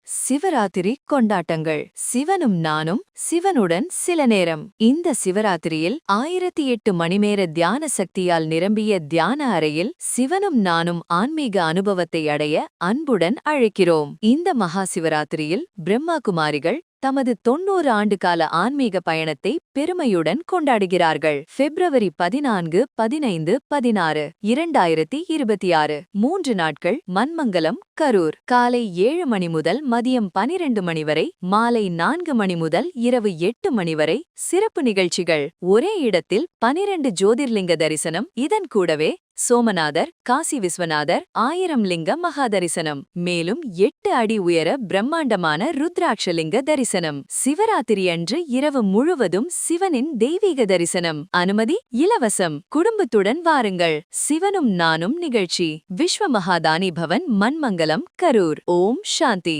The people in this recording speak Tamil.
சிவராத்திரி கொண்டாட்டங்கள். சிவனும் நானும், சிவனுடன் சில நேரம். இந்த சிவராத்திரியில் 1008 மணிநேர தியான சக்தியால் நிரம்பிய தியான அறையில் சிவனும் நானும் ஆன்மீக அனுபவத்தை அடைய அன்புடன் அழைக்கிறோம். இந்த மகா சிவராத்திரியில் பிரம்மா குமாரிகள் தமது 90 ஆண்டுகால ஆன்மீக பயணத்தை பெருமையுடன் கொண்டாடுகிறார்கள். பிப்ரவரி 14, 15, 16, 2026 3 நாட்கள். மன்மங்கலம், கரூர். காலை 7 மணி முதல் மதியம் 12 மணி வரை, மாலை 4 மணி முதல் இரவு 8 மணி வரை சிறப்பு நிகழ்ச்சிகள். ஒரே இடத்தில் 12 ஜோதிர்லிங்க தரிசனம். இதன் கூடவே சோமநாதர், காசி விஸ்வநாதர், 1000 லிங்க மகாதரிசனம். மேலும் 8 அடி உயர பிரம்மாண்டமான ருத்ராட்சலிங்க தரிசனம். சிவராத்திரி அன்று இரவு முழுவதும் சிவனின் தெய்வீக தரிசனம். அனுமதி இலவசம். குடும்பத்துடன் வாருங்கள். சிவனும் நானும் நிகழ்ச்சி. விஸ்வ மகாதானி பவன், மன்மங்கலம், கரூர். ஓம் சாந்தி.